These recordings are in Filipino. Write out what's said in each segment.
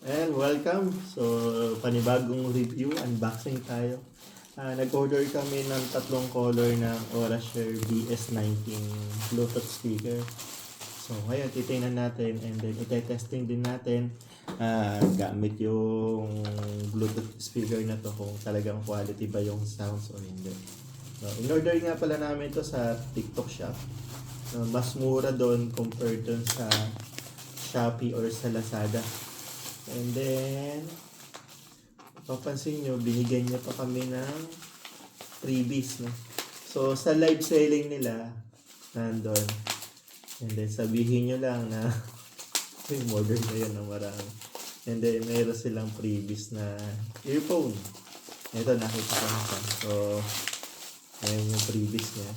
And welcome. So, panibagong review, unboxing tayo. Nag-order kami ng tatlong color ng Aurashare BS19 Bluetooth speaker. So, ngayon titingnan natin and then ite-testing din natin gamit yung Bluetooth speaker na to kung talagang quality ba yung sounds o hindi. So, in-order nga pala namin to sa TikTok shop. Mas mura doon compared dun sa Shopee or sa Lazada. And then, papansin nyo, binigyan niya pa kami ng freebies, no? So, sa live selling nila, nandun. And then, sabihin nyo lang na yung order na yun ng marami. And then, mayroon silang freebies na earphone. Ito, nakita ko na siya. So, ayan yung freebies niya.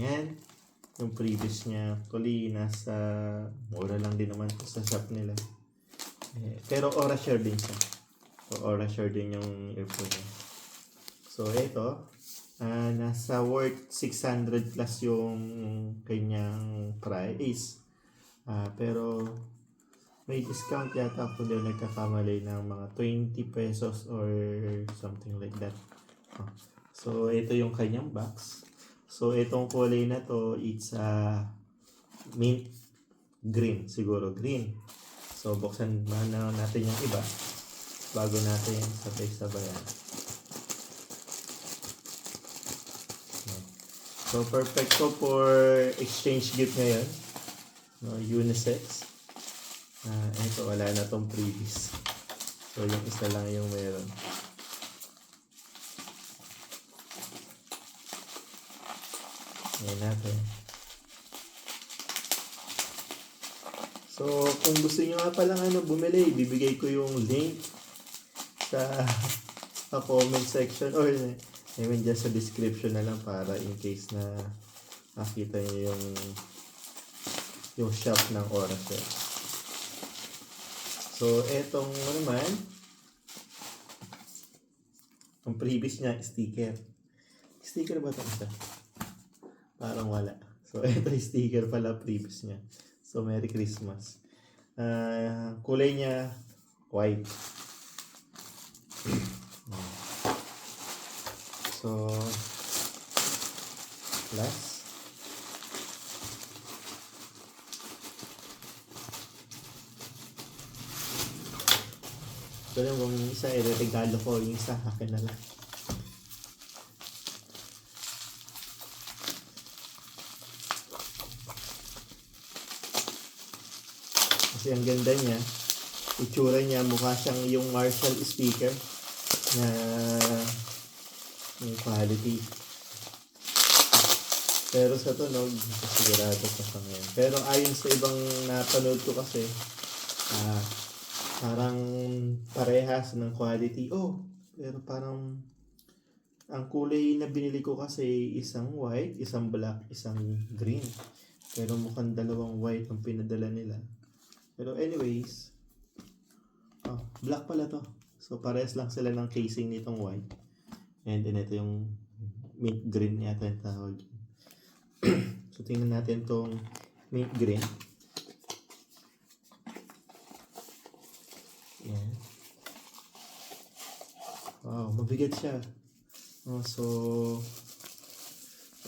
Yan. Yung previous niya, actually, nasa mura lang din naman sa shop nila. Pero Aurashare din siya. So, Aurashare din yung earphone niya. So, ito, nasa worth 600 plus yung kanyang price. Pero, may discount yata ako doon nagkakamali ng mga 20 pesos or something like that. So, ito yung kanyang box. So, itong kulay na to, it's mint green. Siguro green. So, buksan na natin yung iba bago natin sabay-sabayan. So, perfect to for exchange gift ngayon. No, unisex. Ito, wala na tong previous. So, yung isa lang yung meron. Ayan natin. So, kung gusto nyo nga palang bumili, bibigay ko yung link sa comment section or I mean just sa description na lang para in case na makita nyo yung shop ng Aurashare. So, etong naman, ang previous niya, sticker. Sticker ba ito isa? Parang wala. So, ito yung sticker pala previous niya. So, Merry Christmas. Kulay niya, white. So, plus. So, yung isa, regalo ko, yung isa, akin na lang. Kasi ang ganda niya, itsura niya, mukha siyang yung Marshall speaker na yung quality. Pero sa tunog, sigurado pa sa ngayon. Pero ayon sa ibang napanood ko kasi, parang parehas ng quality. Pero parang ang kulay na binili ko kasi isang white, isang black, isang green. Pero mukhang dalawang white ang pinadala nila. Pero anyways, black pala to. So, parehas lang sila ng casing nitong white. And then, ito yung mint green yata yung tawag. So, tingnan natin tong mint green. Yan. Wow, mabigat siya. So,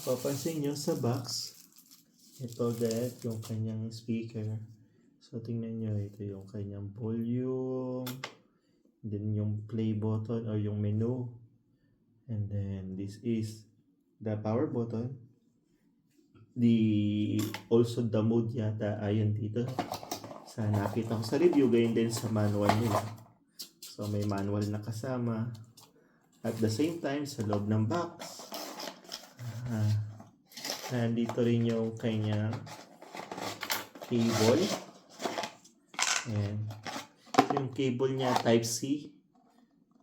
papansin nyo sa box, ito guys, yung kanyang speaker. So, tingnan nyo, ito yung kanyang volume, then yung play button or yung menu, and then this is the power button, also the mode yata ayon dito sa nakita ko sa review, gayon din sa manual nila. So, may manual na kasama. At the same time, sa loob ng box, nandito rin yung kanyang cable. Ayan. Yung cable niya Type-C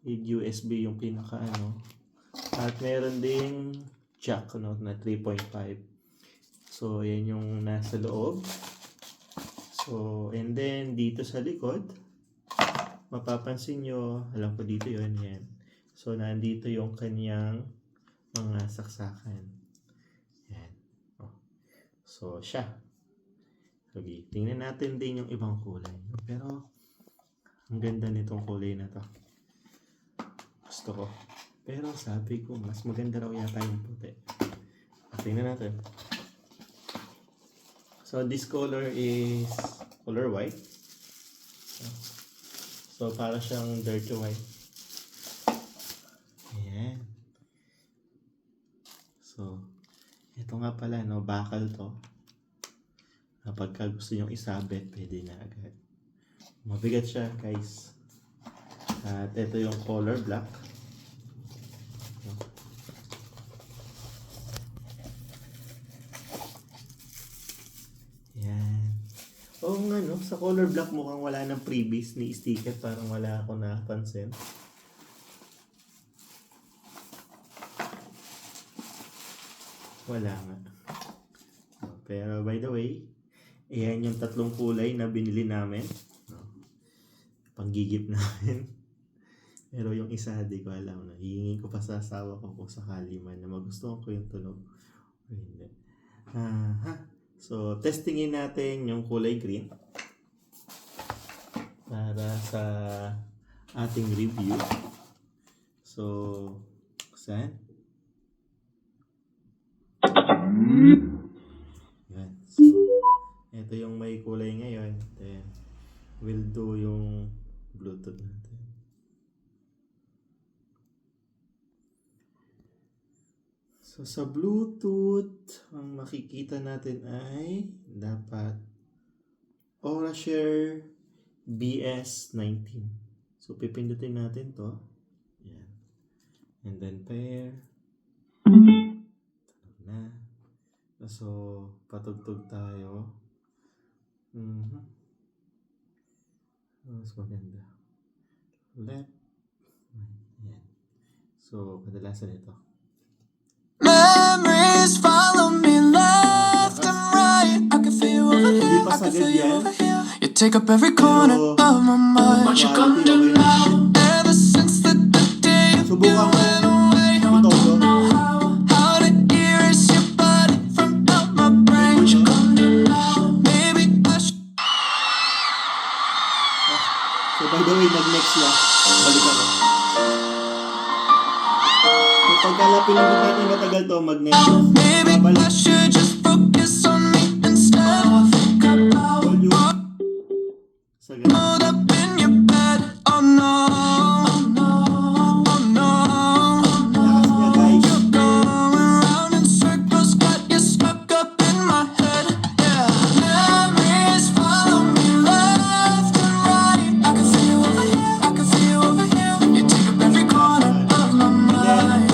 with USB yung pinaka at meron ding jack na 3.5. So yan yung nasa loob. So and then dito sa likod, mapapansin nyo, alam ko dito yun, yan. So nandito yung kanyang mga saksakan. Yan. So siya. Okay, tingnan natin din yung ibang kulay. Pero, ang ganda nitong kulay na to. Gusto ko. Pero sabi ko, mas maganda raw yata yung puti. Tingnan natin. So, this color is color white. So, para siyang dirty white. Ayan. So, ito nga pala, no, bakal to. Kapag gusto nyong isabit, pwede na agad. Mabigat siya, guys. At ito yung color black. Yan. Oo nga, no? Sa color black mukhang wala ng freebies ni sticker. Parang wala ako napansin. Wala nga. Pero by the way, ayan yung tatlong kulay na binili namin. Panggigip namin. Pero yung isa, di ko alam na. Hihingin ko pa sa asawa ko kung sakali man na magustuhan ko yung tunog. O hindi. So, testingin natin yung kulay green. Para sa ating review. So, saan? Yan. So, ito yung may kulay ngayon. Then, we'll do yung Bluetooth natin. So, sa Bluetooth, ang makikita natin ay dapat Aurashare BS19. So, pipindutin natin to. Yan. And then pair. Na. So, patugtog tayo. Mas maganda. Left. Yan. So, kadalasan ito. Memories follow me left and right. I can feel you over here, I can feel you over here. You take up every corner of my mind. What you gonna do now? Ever since the day you went away, I don't know how to erase your body from out my brain. What you gonna do now? Maybe I should. So, by the way, nag-next lang. Balik ako. So, pagkalapin lang natin matagal to, mag-next. Maybe I should just focus on me instead. Think about Hold you. Sa ganun. hold up in your bed. Oh no, oh no, oh no, oh no. Lakas niya, guys. You're going round in circles, got you stuck up in my head. Yeah, memories follow me left and right. I can feel you over here, I can feel you over here. You take up every corner of my mind.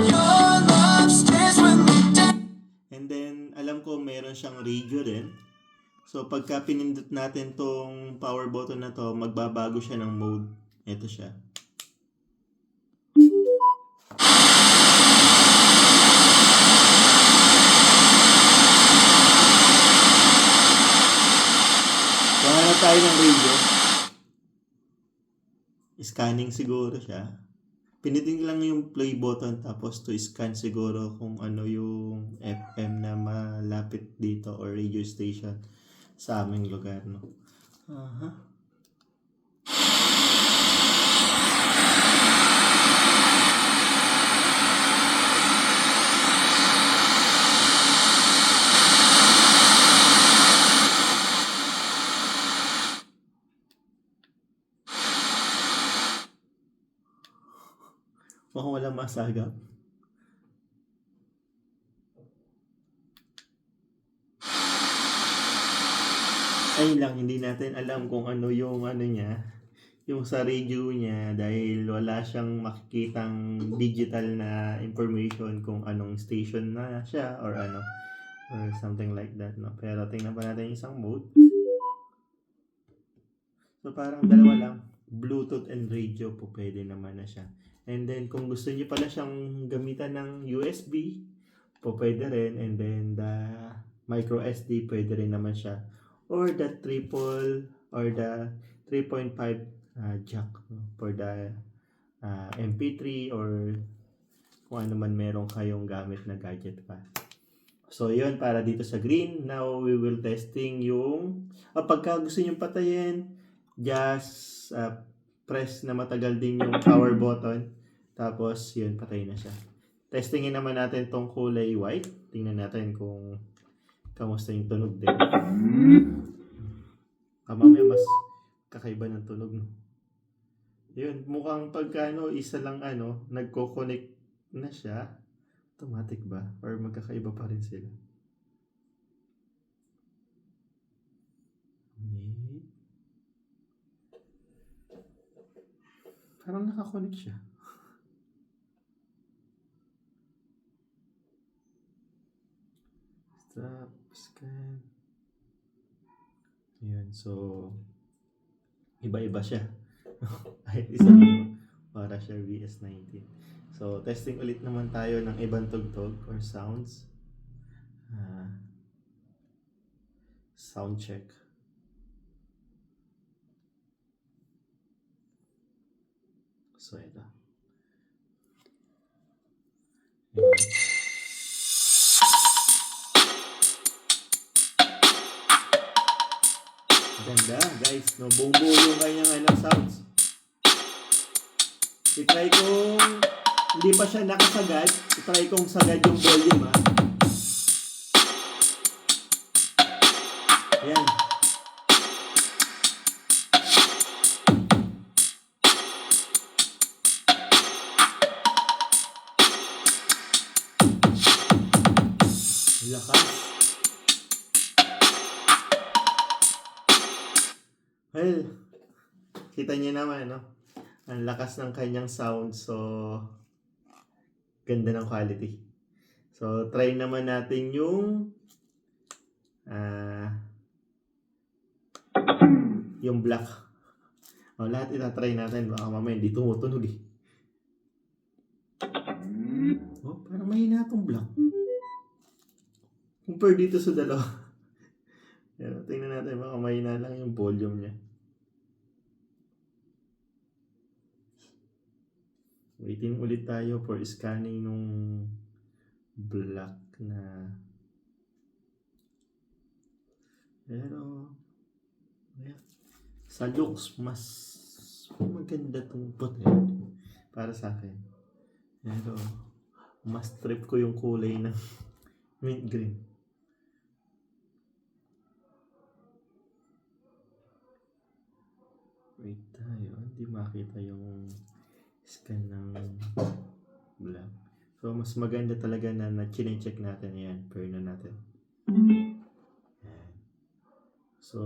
Your love stays with me day. And then, alam ko meron siyang radio din. So, pagka pinindot natin tong power button na to, magbabago siya ng mode. Ito siya. So, hanap tayo ng radio. Scanning siguro siya. Pinitin lang yung play button tapos to scan siguro kung ano yung FM na malapit dito or radio station sa aming lugar, no? Mukhang walang masagap. Ayun lang, hindi natin alam kung ano yung ano niya, yung sa radio niya dahil wala siyang makikitang digital na information kung anong station na siya or ano or something like that, no? Pero tingnan pa natin yung isang mode. So parang dalawa lang, Bluetooth and radio po pwede naman na siya. And then kung gusto niyo pala siyang gamitan ng USB, po pwede rin. And then the micro SD pwede rin naman siya. Or the triple or the 3.5 jack, no? For the MP3 or kung ano man meron kayong gamit na gadget pa. So, yun, para dito sa green. Now, we will testing yung... pagka gusto nyo patayin, just press na matagal din yung power button. Tapos, yun, patay na siya. Testingin naman natin tong kulay white. Tingnan natin kung kamusta yung tunog din. Mamaya mas kakaiba ng tunog, no? Yun, mukhang pagka isa lang nagko-connect na siya. Automatic ba? Or magkakaiba pa rin sila? Parang nakakonect siya. Stop, scan. Ayan, so iba-iba siya. Kahit isa lang para siya VS19. So, testing ulit naman tayo ng ibang tugtog or sounds. Sound check. So, ito. Ganda, guys. No, buong-buo yung kanyang sounds. I-try kong hindi pa siya nakasagad. I-try kong sagad yung volume, ha. Ayan. Lakas. Well, kita niyo naman, no? Ang lakas ng kanyang sound. So, ganda ng quality. So, try naman natin yung black. Lahat itatry natin. Baka mamaya hindi tumutunog eh. Parang mahina itong black. Compare dito sa dalawa. Yan, tingnan natin. Baka mahina lang yung volume niya. Waiting ulit tayo for scanning nung black na. Pero sa looks mas maganda tong puti para sa akin. Pero mas trip ko yung kulay ng mint green. Wait tayo, hindi makita yung scan ng black. So, mas maganda talaga na chine-check natin yan. Pair na natin. Yan. So,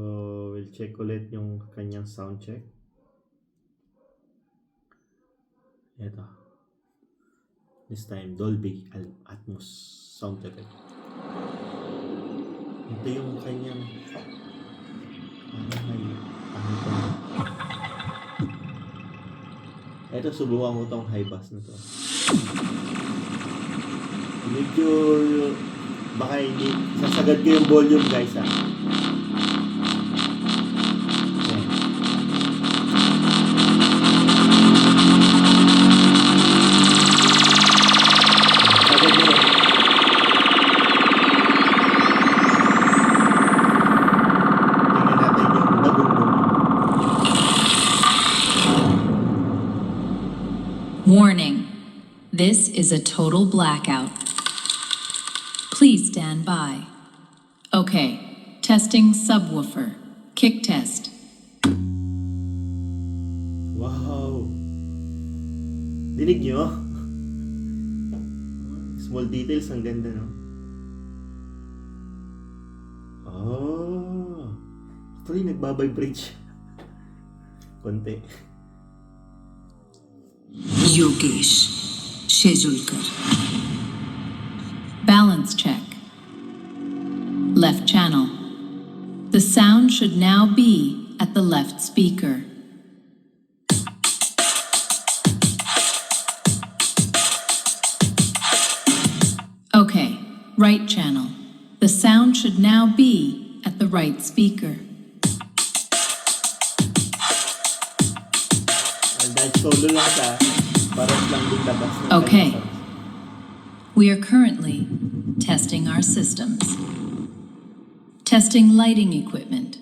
we'll check ulit yung kanyang sound check. Ito. This time, Dolby Atmos sound effect. Ito yung kanyang ito, subukan ko tong high bass na to. Medyo baka hindi sasagad ko yung volume, guys, ha. Sagad na yan. Tingnan natin yung nabugbog. Warning. This is a total blackout. Please stand by. Okay. Testing subwoofer. Kick test. Wow! Dinig nyo? Small details, ang ganda, no? Oh! Actually, nagbabibrate siya. Konti. Yogesh Shejulkar. Balance check. Left channel. The sound should now be at the left speaker. Okay, right channel. The sound should now be at the right speaker. Dahil solo lang siya, parang lang din labas ng Okay. kanyang sounds. We are currently Testing our systems. Testing lighting equipment.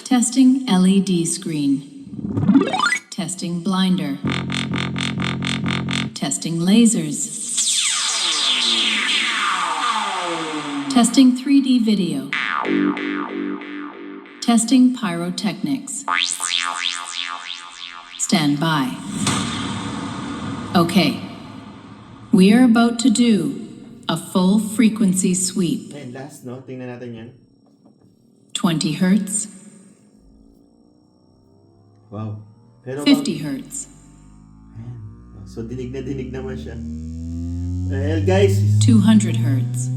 Testing LED screen. Testing blinder. Testing lasers. Testing 3D video. Testing pyrotechnics. Stand by. Okay. We are about to do a full frequency sweep. And last, no? Tingnan natin yan. 20 hertz, Wow. Pero 50 hertz, Ayan. So, dinig naman siya. Well, guys, 200 hertz,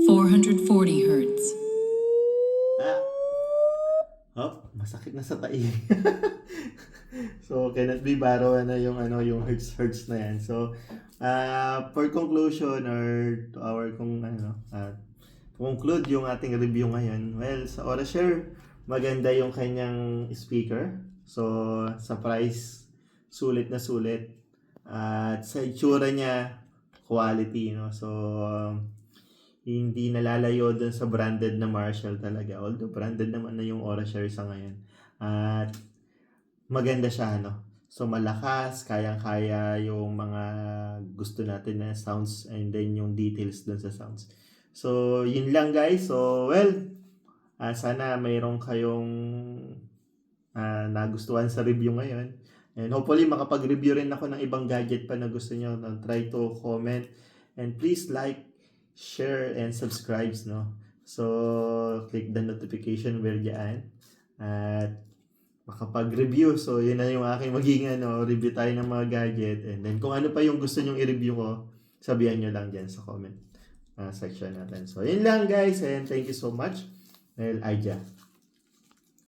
440 hertz, masakit na sa taing. So, cannot be borrow na yung hertz na yan. So, for conclusion or to our conclude yung ating review ngayon. Well, sa Aurashare, maganda yung kanyang speaker. So, sa price, sulit na sulit. At sa itsura niya, quality, no? So, hindi nalalayo dun sa branded na Marshall talaga. Although branded naman na yung Aurashare sa ngayon. At maganda siya, no? So malakas, kayang-kaya yung mga gusto natin na sounds and then yung details dun sa sounds. So yun lang guys. So well, sana mayroon kayong nagustuhan sa review ngayon. And hopefully makapag-review rin ako ng ibang gadget pa na gusto nyo. Try to comment and please like, share, and subscribe, no? So, click the notification bell dyan. At makapag-review. So, yun na yung aking maging review tayo ng mga gadget. And then, kung ano pa yung gusto nyong i-review ko, sabihan nyo lang dyan sa comment section natin. So, yun lang guys. And thank you so much. Well, Aija.